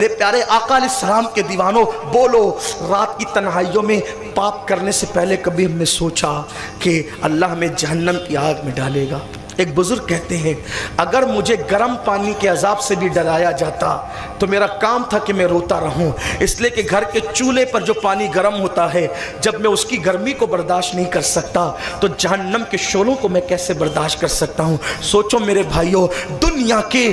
मेरे प्यारे आका अलैहिस्सलाम के दीवानों, बोलो रात की तन्हाइयों में पाप करने से पहले कभी हमने सोचा कि अल्लाह हमें जहन्नम की आग में डालेगा? एक बुजुर्ग कहते हैं, अगर मुझे गर्म पानी के अजाब से भी डराया जाता तो मेरा काम था कि मैं रोता रहूं, इसलिए कि घर के चूल्हे पर जो पानी गर्म होता है, जब मैं उसकी गर्मी को बर्दाश्त नहीं कर सकता तो जहन्नम के शोलों को मैं कैसे बर्दाश्त कर सकता हूं। सोचो मेरे भाइयों, दुनिया के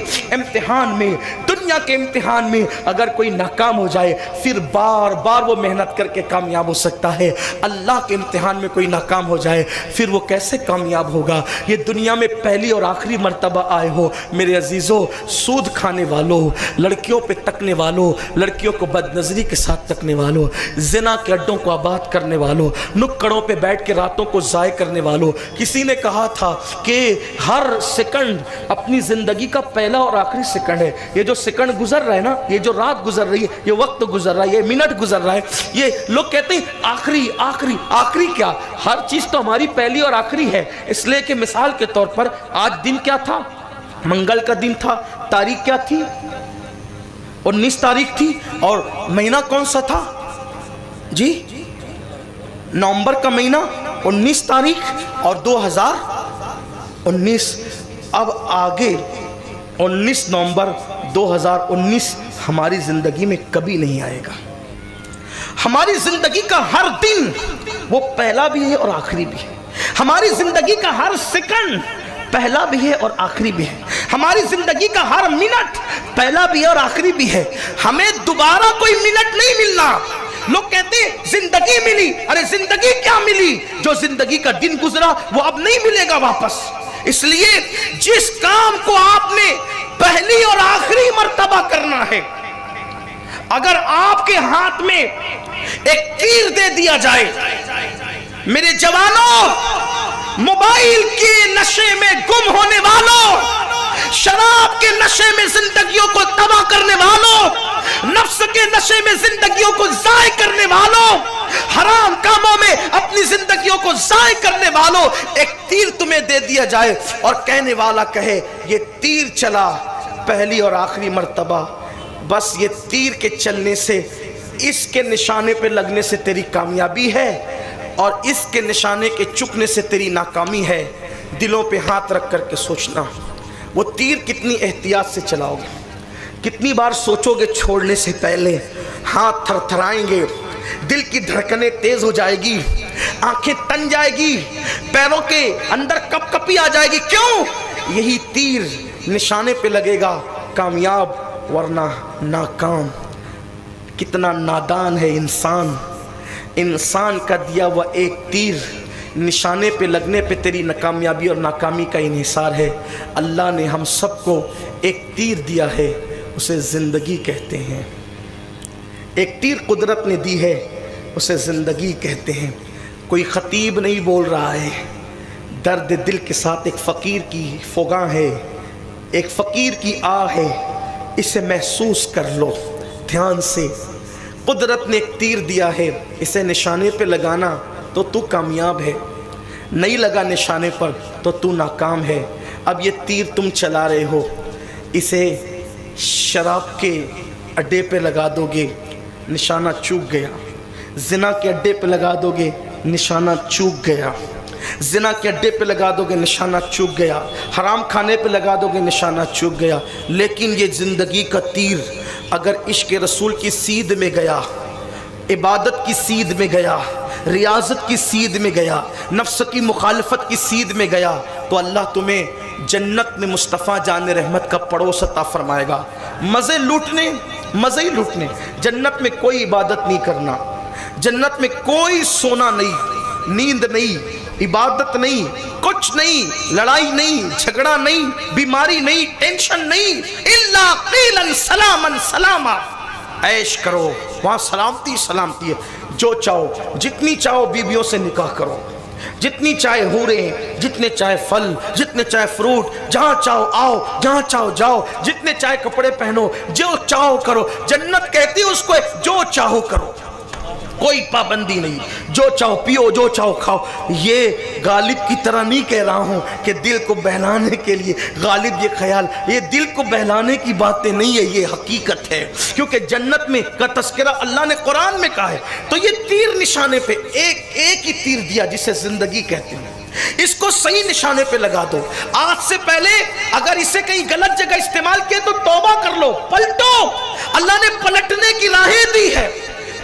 इम्तिहान में अगर कोई नाकाम हो जाए फिर बार बार वो मेहनत करके कामयाब हो सकता है। अल्लाह के इम्तिहान में कोई नाकाम हो जाए फिर वो कैसे कामयाब होगा? ये दुनिया में पहली और आखिरी मर्तबा आए हो मेरे अजीजों। सूद खाने वालों, लड़कियों पे तकने वालों, लड़कियों को बदनजरी के साथ तकने वालों, जिना के अड्डों को आबाद करने वालों, नुक्कड़ों पे बैठ के रातों को ज़ाय करने वालों। किसी ने कहा था कि हर सेकंड अपनी ज़िंदगी का पहला और आखिरी सेकंड है। ये जो सेकंड गुजर रहा है ना, ये जो रात गुजर रही है, ये वक्त गुजर रहा है, ये मिनट गुजर रहा है, ये लोग कहते हैं आखिरी आखिरी आखिरी। क्या हर चीज़ तो हमारी पहली और आखिरी है। इसलिए कि मिसाल के तौर पर आज दिन क्या था? मंगल का दिन था। तारीख क्या थी? 19 तारीख थी। और महीना कौन सा था जी? नवंबर का महीना 19 तारीख और 2019। अब आगे 19 नवंबर 2019 हमारी जिंदगी में कभी नहीं आएगा। हमारी जिंदगी का हर दिन वो पहला भी है और आखिरी भी है। हमारी जिंदगी का हर सेकंड पहला भी है और आखिरी भी है। हमारी जिंदगी का हर मिनट पहला भी है और आखिरी भी है। हमें दोबारा कोई मिनट नहीं मिलना। लोग कहते हैं जिंदगी मिली। अरे जिंदगी क्या मिली? जो जिंदगी का दिन गुजरा वो अब नहीं मिलेगा वापस। इसलिए जिस काम को आपने पहली और आखिरी मर्तबा करना है, अगर आपके हाथ में एक तीर दे दिया जाए, मेरे जवानों, मोबाइल के नशे में गुम होने वालों, शराब के नशे में जिंदगियों को तबाह करने वालों, नफ्स के नशे में जिंदगियों को ज़ाय करने वालों, हराम कामों में अपनी जिंदगियों को ज़ाय करने वालों, एक तीर तुम्हें दे दिया जाए और कहने वाला कहे ये तीर चला पहली और आखिरी मर्तबा, बस ये तीर के चलने से, इसके निशाने पे लगने से तेरी कामयाबी है और इसके निशाने के चुकने से तेरी नाकामी है। दिलों पे हाथ रख करके सोचना, वो तीर कितनी एहतियात से चलाओगे, कितनी बार सोचोगे छोड़ने से पहले। हाथ थरथराएंगे, दिल की धड़कनें तेज हो जाएगी, आंखें तन जाएगी, पैरों के अंदर कपकपी आ जाएगी। क्यों? यही तीर निशाने पे लगेगा, कामयाब वरना नाकाम। कितना नादान है इंसान। इंसान का दिया हुआ एक तीर निशाने पे लगने पे तेरी नाकामयाबी और नाकामी का इन्हिसार है। अल्लाह ने हम सबको एक तीर दिया है, उसे ज़िंदगी कहते हैं। एक तीर कुदरत ने दी है, उसे ज़िंदगी कहते हैं। कोई ख़तीब नहीं बोल रहा है, दर्द दिल के साथ एक फ़कीर की फ़ुगा है, एक फ़कीर की आह है, इसे महसूस कर लो ध्यान से। कुदरत ने एक तीर दिया है, इसे निशाने पे लगाना तो तू कामयाब है, नहीं लगा निशाने पर तो तू नाकाम है। अब ये तीर तुम चला रहे हो, इसे शराब के अड्डे पे लगा दोगे, निशाना चूक गया। जिना के अड्डे पे लगा दोगे, निशाना चूक गया। जिना के अड्डे पे लगा दोगे, निशाना चूक गया। हराम खाने पे लगा दोगे, निशाना चूक गया। लेकिन ये ज़िंदगी का तीर अगर इश्क रसूल की सीध में गया, इबादत की सीध में गया, रियाजत की सीध में गया, नफ्स की मुखालफत की सीध में गया, तो अल्लाह तुम्हें जन्नत में मुस्तफ़ा जान रहमत का पड़ोस अता फरमाएगा। मज़े लूटने, मज़े ही लूटने। जन्नत में कोई इबादत नहीं करना, जन्नत में कोई सोना नहीं, नींद नहीं, इबादत नहीं, कुछ नहीं, लड़ाई नहीं, झगड़ा नहीं, बीमारी नहीं, टेंशन नहीं। इल्ला क़ीलन सलामन सलामा। ऐश करो, वहाँ सलामती सलामती है। जो चाहो, जितनी चाहो बीवियों से निकाह करो, जितनी चाहे हूरें, जितने चाहे फल, जितने चाहे फ्रूट, जहाँ चाहो आओ, जहाँ चाहो जाओ, जितने चाहे कपड़े पहनो, जो चाहो करो। जन्नत कहती है उसको जो चाहो करो, कोई पाबंदी नहीं। जो चाहो पियो, जो चाहो खाओ। ये गालिब की तरह नहीं कह रहा हूँ कि दिल को बहलाने के लिए, गालिब ये ख्याल, ये दिल को बहलाने की बातें नहीं है, ये हकीकत है। क्योंकि जन्नत में का तस्करा अल्लाह ने कुरान में कहा है। तो ये तीर निशाने पे एक ही तीर दिया जिसे जिंदगी कहते हैं, इसको सही निशाने पे लगा दो। आज से पहले अगर इसे कहीं गलत जगह इस्तेमाल किया तो तौबा कर लो, पलटो। अल्लाह ने पलटने की राहें दी है,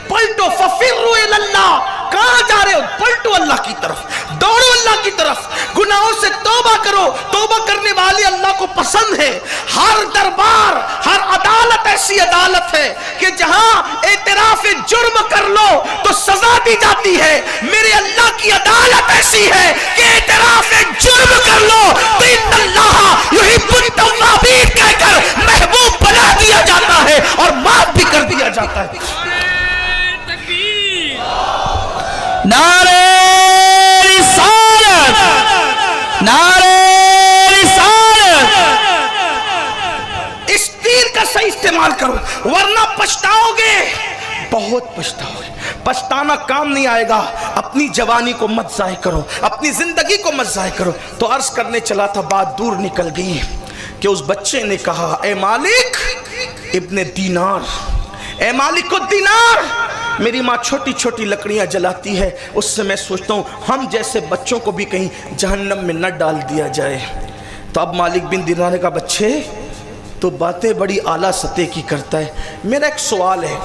पलटो। फफिर्रु इलल्लाह, कहां जा रहे हो? पलटो अल्लाह की तरफ, दौड़ो अल्लाह की तरफ, गुनाहों से तौबा करो। तौबा करने वाले अल्लाह को पसंद है। हर दरबार, हर अदालत ऐसी अदालत है कि जहां एतराफ जुर्म कर लो तो सजा दी जाती है। मेरे अल्लाह की अदालत ऐसी है कि एतराफ जुर्म कर लो तो इन्नल्लाह युहिब्बुत तव्वाबीन कहकर महबूब बना दिया जाता है और माफ भी कर दिया जाता है। नारे रिसालत, नारे रिसालत। इस तीर का सही इस्तेमाल करो वरना पछताओगे, बहुत पछताओगे। पछताना काम नहीं आएगा। अपनी जवानी को मत ज़ाय करो, अपनी जिंदगी को मत ज़ाय करो। तो अर्ज करने चला था, बात दूर निकल गई कि उस बच्चे ने कहा, ए मालिक इब्ने दीनार, ए मालिक को दीनार, मेरी माँ छोटी छोटी लकड़ियाँ जलाती है, उससे मैं सोचता हूँ हम जैसे बच्चों को भी कहीं जहन्नम में न डाल दिया जाए। तो अब मालिक बिन दीनार का, बच्चे तो बातें बड़ी आला सतह की करता है, मेरा एक सवाल है।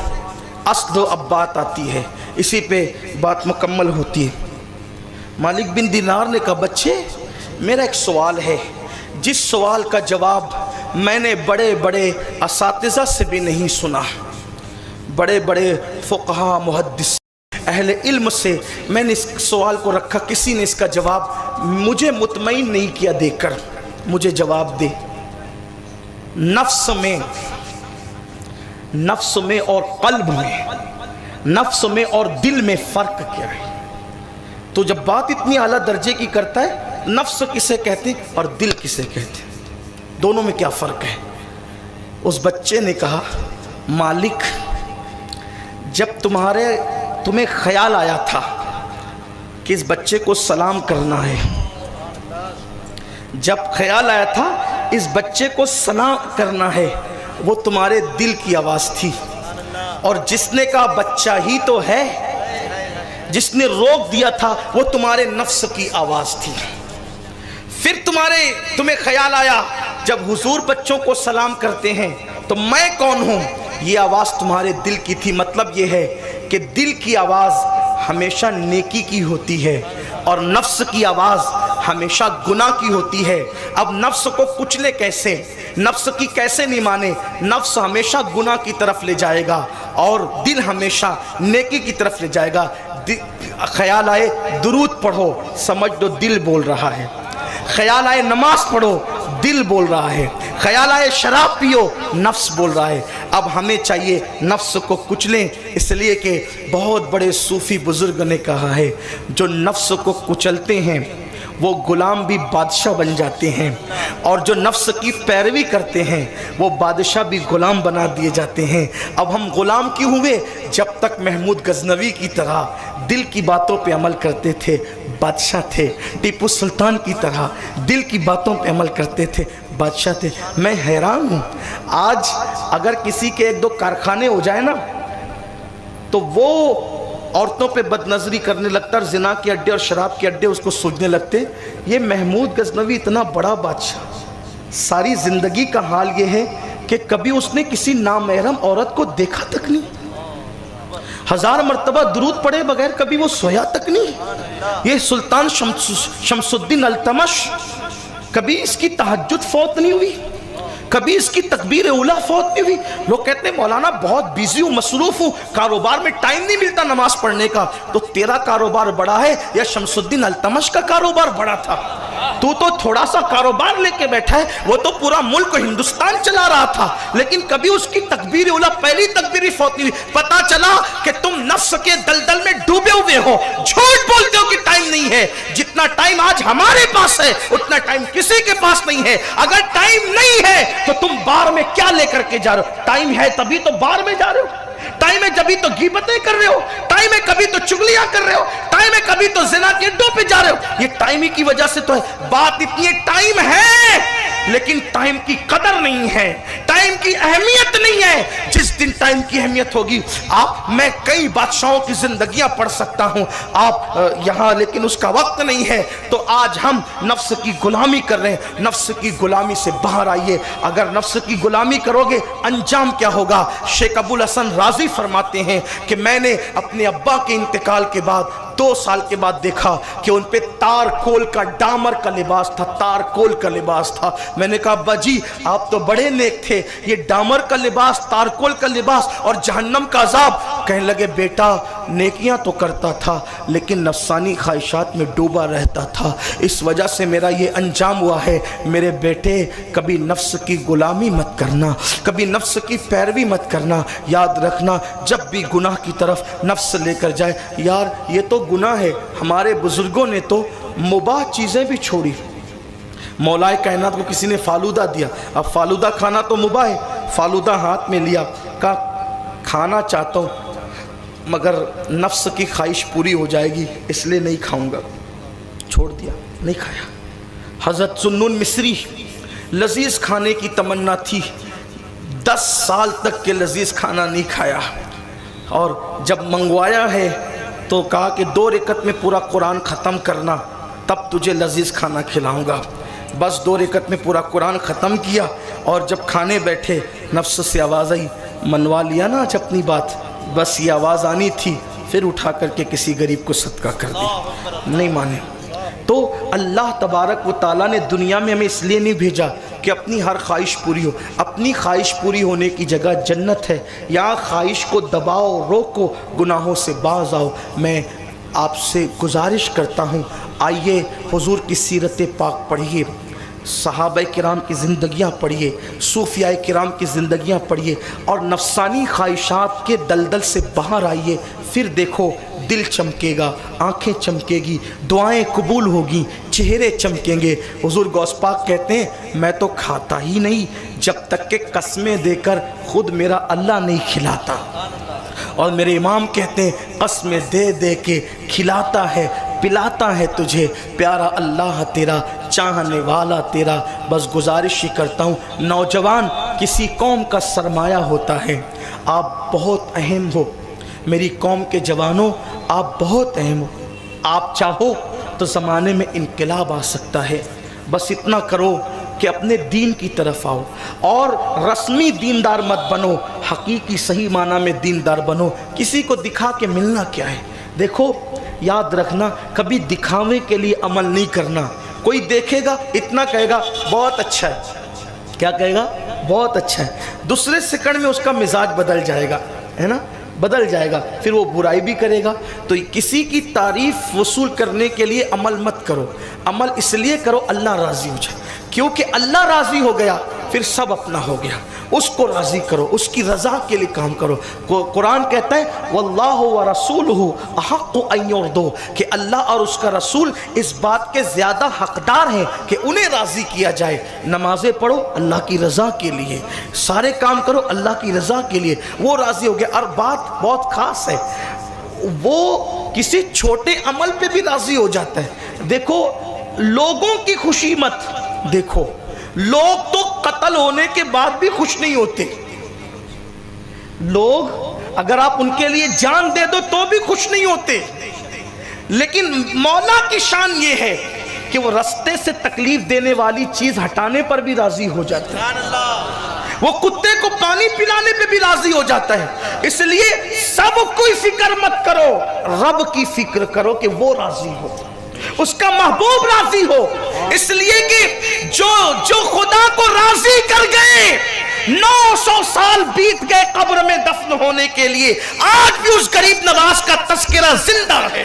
अस्ल अब बात आती है, इसी पे बात मुकम्मल होती है। मालिक बिन दीनार ने कहा, बच्चे मेरा एक सवाल है, जिस सवाल का जवाब मैंने बड़े बड़े असातिज़ा से भी नहीं सुना, बड़े बड़े फ़ुक़हा मुहद्दिस अहले इल्म से मैंने इस सवाल को रखा, किसी ने इसका जवाब मुझे मुतमईन नहीं किया देकर। मुझे जवाब दे, नफ्स में और कल्ब में, नफ्स में और दिल में फ़र्क क्या है? तो जब बात इतनी आला दर्जे की करता है, नफ्स किसे कहते हैं और दिल किसे कहते हैं, दोनों में क्या फ़र्क है? उस बच्चे ने कहा, मालिक जब तुम्हें ख्याल आया था कि इस बच्चे को सलाम करना है, जब ख्याल आया था इस बच्चे को सलाम करना है, वो तुम्हारे दिल की आवाज़ थी। और जिसने कहा बच्चा ही तो है, जिसने रोक दिया था वो तुम्हारे नफ्स की आवाज़ थी। फिर तुम्हें ख्याल आया जब हुजूर बच्चों को सलाम करते हैं तो मैं कौन हूँ, ये आवाज़ तुम्हारे दिल की थी। मतलब ये है कि दिल की आवाज़ हमेशा नेकी की होती है और नफ्स की आवाज़ हमेशा गुनाह की होती है। अब नफ्स को कुचले कैसे, नफ्स की कैसे नहीं माने? नफ्स हमेशा गुनाह की तरफ ले जाएगा और दिल हमेशा नेकी की तरफ ले जाएगा। ख्याल आए दुरूद पढ़ो, समझ दो दिल बोल रहा है। ख्याल आए नमाज पढ़ो, दिल बोल रहा है। ख्याल आए शराब पियो, नफ्स बोल रहा है। अब हमें चाहिए नफ्स को कुचलें, इसलिए कि बहुत बड़े सूफ़ी बुज़ुर्ग ने कहा है, जो नफ्स को कुचलते हैं वो गुलाम भी बादशाह बन जाते हैं, और जो नफ्स की पैरवी करते हैं वो बादशाह भी गुलाम बना दिए जाते हैं। अब हम गुलाम क्यों हुए? जब तक महमूद गजनवी की तरह दिल की बातों पे अमल करते थे, बादशाह थे। टीपू सुल्तान की तरह दिल की बातों पे अमल करते थे, बादशाह थे। मैं हैरान हूँ, आज अगर किसी के एक दो कारखाने हो जाए ना तो वो औरतों पे बदनजरी करने लगता, जिना के अड्डे और शराब के अड्डे उसको सूझने लगते। ये महमूद गजनवी इतना बड़ा बादशाह, सारी ज़िंदगी का हाल ये है कि कभी उसने किसी नामहरम औरत को देखा तक नहीं। 1000 मरतबा दुरूद पढ़े बगैर कभी वो सोया तक नहीं। ये सुल्तान शमसुद्दीन अल्तमश, कभी इसकी तहज्जुद फौत नहीं हुई, कभी इसकी तकबीर उला फौत नहीं हुई। लोग कहते हैं मौलाना बहुत बिजी हूँ, मसरूफ़ हूँ, कारोबार में टाइम नहीं मिलता नमाज पढ़ने का। तो तेरा कारोबार बड़ा है या शमसुद्दीन अल्तमश का कारोबार बड़ा था? तू तो थोड़ा सा कारोबार लेके बैठा है, वो तो पूरा मुल्क हिंदुस्तान चला रहा था, लेकिन कभी उसकी तकबीर उला पहली तकबीर फौत नहीं। पता चला कि तुम नफ्स के दलदल में डूबे हुए हो, झूठ बोलते हो कि टाइम नहीं है। जितना टाइम आज हमारे पास है उतना टाइम किसी के पास नहीं है। अगर टाइम नहीं है तो तुम बार में क्या लेकर के जा रहे हो? टाइम है तभी तो बार में जा रहे हो, टाइम है जभी तो गीबतें कर रहे हो, टाइम है कभी तो चुगलियां कर रहे हो, टाइम है कभी तो जिना के अड्डों पे जा रहे हो। ये टाइम ही की वजह से तो है। बात इतनी है, टाइम है लेकिन टाइम की कदर नहीं है, टाइम की अहमियत नहीं है। जिस दिन टाइम की अहमियत होगी, मैं कई बादशाहों की जिंदगियां पढ़ सकता हूं आप यहां, लेकिन उसका वक्त नहीं है। तो आज हम नफ्स की गुलामी कर रहे हैं। नफ्स की गुलामी से बाहर आइए। अगर नफ्स की गुलामी करोगे अंजाम क्या होगा? शेख अबुल हसन राजी फरमाते हैं कि मैंने अपने अब्बा के इंतकाल के बाद 2 साल के बाद देखा कि उन पे तार कोल का डामर का लिबास था, तार कोल का लिबास था। मैंने कहा अब्बा जी आप तो बड़े नेक थे, ये डामर का लिबास, तार कोल का लिबास और जहन्नम का अजाब। कहने लगे बेटा नेकियां तो करता था लेकिन नफसानी ख्वाहिशात में डूबा रहता था, इस वजह से मेरा ये अंजाम हुआ है। मेरे बेटे कभी नफ्स की गुलामी मत करना, कभी नफ्स की पैरवी मत करना। याद रखना जब भी गुनाह की तरफ नफ्स लेकर जाए, यार ये तो गुनाह है। हमारे बुजुर्गों ने तो मुबाह चीज़ें भी छोड़ी। मौलाए कायनात को किसी ने फालूदा दिया, अब फालूदा खाना तो मुबाह है, फालूदा हाथ में लिया, कहा खाना चाहता हूँ मगर नफ्स की ख्वाहिश पूरी हो जाएगी इसलिए नहीं खाऊंगा, छोड़ दिया, नहीं खाया। हज़रत सुन्नुन मिस्री, लजीज खाने की तमन्ना थी, 10 साल तक के लजीज खाना नहीं खाया, और जब मंगवाया है तो कहा कि 2 रकत में पूरा कुरान ख़त्म करना तब तुझे लजीज खाना खिलाऊंगा। बस 2 रकत में पूरा कुरान ख़त्म किया और जब खाने बैठे नफ्स से आवाज़ आई, मनवा लिया ना आज अपनी बात, बस ये आवाज़ आनी थी, फिर उठा करके किसी गरीब को सदका कर दिया, नहीं माने। तो अल्लाह तबारक व ताला ने दुनिया में हमें इसलिए नहीं भेजा कि अपनी हर ख्वाहिश पूरी हो। अपनी ख्वाहिश पूरी होने की जगह जन्नत है, यहाँ ख्वाहिश को दबाओ, रोको, गुनाहों से बाज आओ। मैं आपसे गुजारिश करता हूँ आइए हुजूर की सीरत पाक पढ़िए, सहाबा किराम की ज़िंदगियाँ पढ़िए, सूफिया किराम की ज़िंदगियाँ पढ़िए और नफसानी ख्वाहिशात के दलदल से बाहर आइए। फिर देखो दिल चमकेगा, आंखें चमकेगी, दुआएं कबूल होगी, चेहरे चमकेंगे। हुजूर गौस पाक कहते हैं मैं तो खाता ही नहीं जब तक के कस्में देकर खुद मेरा अल्लाह नहीं खिलाता, और मेरे इमाम कहते हैं कस्में दे दे के खिलाता है, पिलाता है तुझे प्यारा अल्लाह तेरा, चाहने वाला तेरा। बस गुजारिश ही करता हूँ, नौजवान किसी कौम का सरमाया होता है, आप बहुत अहम हो। मेरी कौम के जवानों आप बहुत अहम हो, आप चाहो तो ज़माने में इनकलाब आ सकता है। बस इतना करो कि अपने दीन की तरफ आओ और रस्मी दीनदार मत बनो, हकीकी सही माना में दीनदार बनो। किसी को दिखा के मिलना क्या है? देखो याद रखना कभी दिखावे के लिए अमल नहीं करना। कोई देखेगा इतना कहेगा बहुत अच्छा है, क्या कहेगा? बहुत अच्छा है। दूसरे सेकंड में उसका मिजाज बदल जाएगा, है ना, बदल जाएगा, फिर वो बुराई भी करेगा। तो किसी की तारीफ वसूल करने के लिए अमल मत करो, अमल इसलिए करो अल्लाह राज़ी हो जाए, क्योंकि अल्लाह राज़ी हो गया फिर सब अपना हो गया। उसको राज़ी करो, उसकी रज़ा के लिए काम करो। कुरान कहता है वल्लाहु व रसूलुहु अहक्कु अन युरदू, कि अल्लाह और उसका रसूल इस बात के ज़्यादा हकदार हैं कि उन्हें राज़ी किया जाए। नमाज़ें पढ़ो अल्लाह की रज़ा के लिए, सारे काम करो अल्लाह की रज़ा के लिए, वो राज़ी हो गया। और बात बहुत ख़ास है, वो किसी छोटे अमल पे भी राज़ी हो जाता है। देखो लोगों की खुशी मत देखो, लोग तो कत्ल होने के बाद भी खुश नहीं होते। लोग अगर आप उनके लिए जान दे दो तो भी खुश नहीं होते, लेकिन मौला की शान ये है कि वो रास्ते से तकलीफ देने वाली चीज हटाने पर भी राजी हो जाता है, वो कुत्ते को पानी पिलाने पे भी राजी हो जाता है। इसलिए सब कोई फिक्र मत करो, रब की फिक्र करो कि वो राजी हो, उसका महबूब राजी हो। इसलिए कि जो खुदा को राजी कर गए, 900 साल बीत गए कब्र में दफन होने के लिए, आज भी उस गरीब नवाज का तस्करा जिंदा है।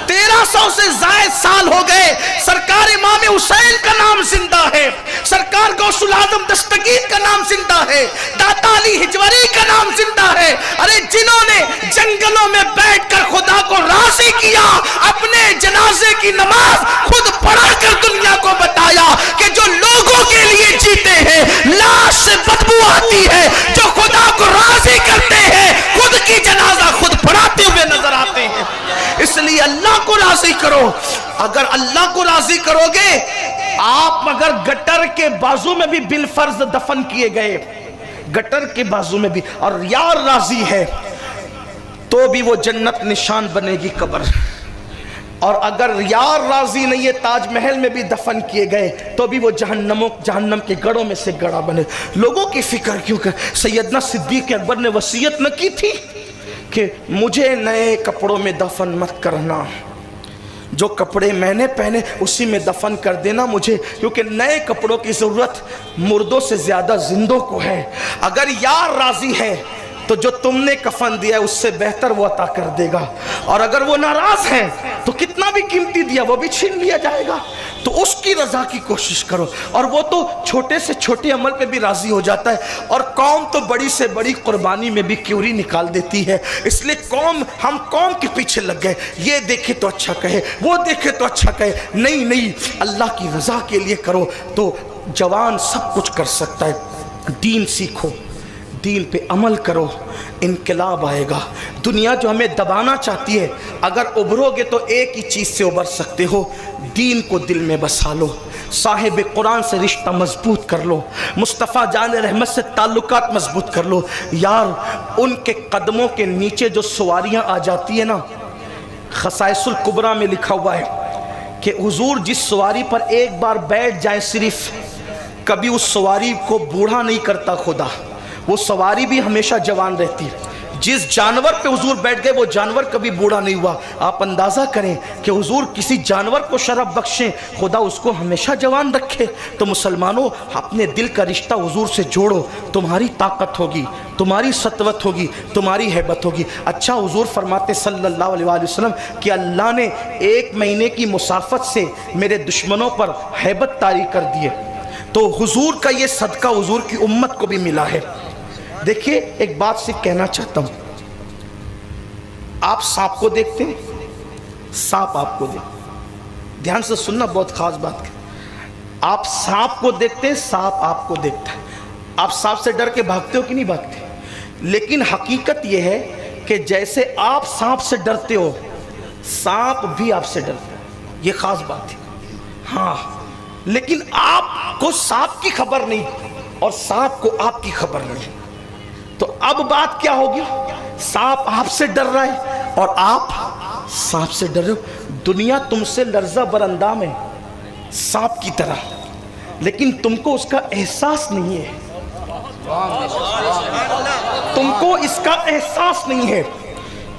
1300 से जायद साल हो गए, सरकार इमाम हुसैन का नाम जिंदा है, सरकार गौसुल आजम दस्तगीर का नाम जिंदा है, दाता अली हिजवरी का नाम जिंदा है। अरे जिन्होंने जंगलों में बैठकर खुदा को राजी किया, अपने जनाजे की नमाज खुद पढ़ा कर दुनिया को बताया कि जो लोगों के लिए जीते हैं लाश से बदबू आती है, जो खुदा को राजी करते हैं खुद की जनाजा खुद पढ़ाते हुए नजर आते हैं। इसलिए अल्लाह को राजी करो। अगर अल्लाह को राजी करोगे, आप अगर गटर के बाजू में भी बिलफर्ज दफन किए गए, गटर के बाजू में भी, और यार राजी है तो भी वो जन्नत निशान बनेगी कब्र। और अगर यार राजी नहीं है, ताजमहल में भी दफन किए गए तो भी वो जहन्नम के गढ़ों में से गड़ा बने। लोगों की फिक्र क्यों कर? सैयदना सिद्दीक अकबर ने वसीयत न की थी कि मुझे नए कपड़ों में दफन मत करना, जो कपड़े मैंने पहने उसी में दफन कर देना मुझे, क्योंकि नए कपड़ों की ज़रूरत मुर्दों से ज़्यादा जिंदों को है। अगर यार राजी है तो जो तुमने कफन दिया है उससे बेहतर वो अता कर देगा, और अगर वो नाराज है तो कितना भी कीमती दिया वो भी छीन लिया जाएगा। तो उसकी रजा की कोशिश करो, और वो तो छोटे से छोटे अमल पे भी राजी हो जाता है, और कौम तो बड़ी से बड़ी कुर्बानी में भी क्यूरी निकाल देती है। इसलिए हम कौम के पीछे लग गए, ये देखे तो अच्छा कहे, वो देखे तो अच्छा कहे। नहीं नहीं, अल्लाह की रजा के लिए करो तो जवान सब कुछ कर सकता है। दीन सीखो, दीन पे अमल करो, इनकलाब आएगा। दुनिया जो हमें दबाना चाहती है, अगर उभरोगे तो एक ही चीज़ से उभर सकते हो, दीन को दिल में बसा लो, साहिब कुरान से रिश्ता मजबूत कर लो, मुस्तफ़ा जान रहमत से ताल्लुकात मजबूत कर लो। यार उनके कदमों के नीचे जो सवारियाँ आ जाती है ना, खसाइसुल कुबरा में लिखा हुआ है कि हुजूर जिस सवारी पर एक बार बैठ जाए सिर्फ, कभी उस सवारी को बूढ़ा नहीं करता खुदा, वो सवारी भी हमेशा जवान रहती है। जिस जानवर पे हुजूर बैठ गए वो जानवर कभी बूढ़ा नहीं हुआ। आप अंदाज़ा करें कि हुजूर किसी जानवर को शरफ बख्शें, खुदा उसको हमेशा जवान रखे। तो मुसलमानों, अपने दिल का रिश्ता हुजूर से जोड़ो, तुम्हारी ताकत होगी, तुम्हारी सतवत होगी, तुम्हारी हैबत होगी। अच्छा, हुजूर फरमाते सल्लल्लाहु अलैहि वसल्लम कि अल्लाह ने 1 महीने की मुसाफत से मेरे दुश्मनों पर हैबत तारी कर दी है। तो हुजूर का ये सदका हुजूर की उम्मत को भी मिला है। देखिए, एक बात सिर्फ कहना चाहता हूं, आप सांप को देखते हैं, सांप आपको देखते, ध्यान से सुनना, बहुत खास बात है। आप सांप को देखते हैं, सांप आपको देखता है। आप सांप से डर के भागते हो कि नहीं भागते? लेकिन हकीकत यह है कि जैसे आप सांप से डरते हो, सांप भी आपसे डरता है। ये खास बात है। हाँ, लेकिन आपको सांप की खबर नहीं और सांप को आपकी खबर नहीं। तो अब बात क्या होगी? सांप आपसे डर रहा है और आप सांप से डर रहे हो। दुनिया तुमसे लर्जा बरंदाम है सांप की तरह, लेकिन तुमको उसका एहसास नहीं है। तुमको इसका एहसास नहीं है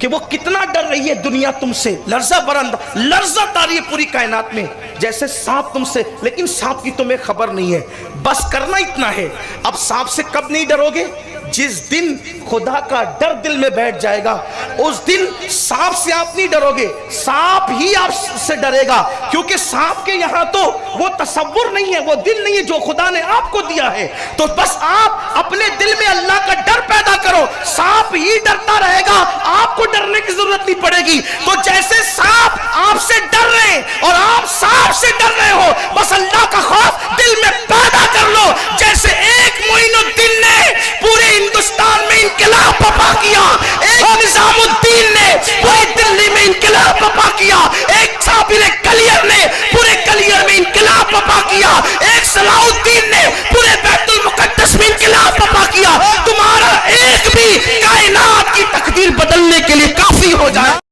कि वो कितना डर रही है दुनिया तुमसे, लर्जा बरंदा, लर्जा तारी है पूरी कायनात में जैसे सांप तुमसे, लेकिन सांप की तुम्हें खबर नहीं है। बस करना इतना है, अब सांप से कब नहीं डरोगे? जिस दिन खुदा का डर दिल में बैठ जाएगा, उस दिन सांप से आप नहीं डरोगे, सांप ही आपसे डरेगा। क्योंकि सांप के यहाँ तो वो तसव्वुर नहीं है, वो दिल नहीं है जो खुदा ने आपको दिया है। तो बस आप अपने दिल में अल्लाह का डर पैदा करो, सांप ही डरता रहेगा, आपको डरने की जरूरत नहीं पड़ेगी। तो जैसे सांप आपसे डर रहे हैं और आप सांप से डर रहे हो, बस अल्लाह का खौफ दिल में पैदा कर लो। जैसे एक मोइनुद्दीन ने पूरे हिंदुस्तान में इनकलाब बर्पा किया, एक निजामुद्दीन ने पूरी दिल्ली में इनकलाब बर्पा किया, एक साबिर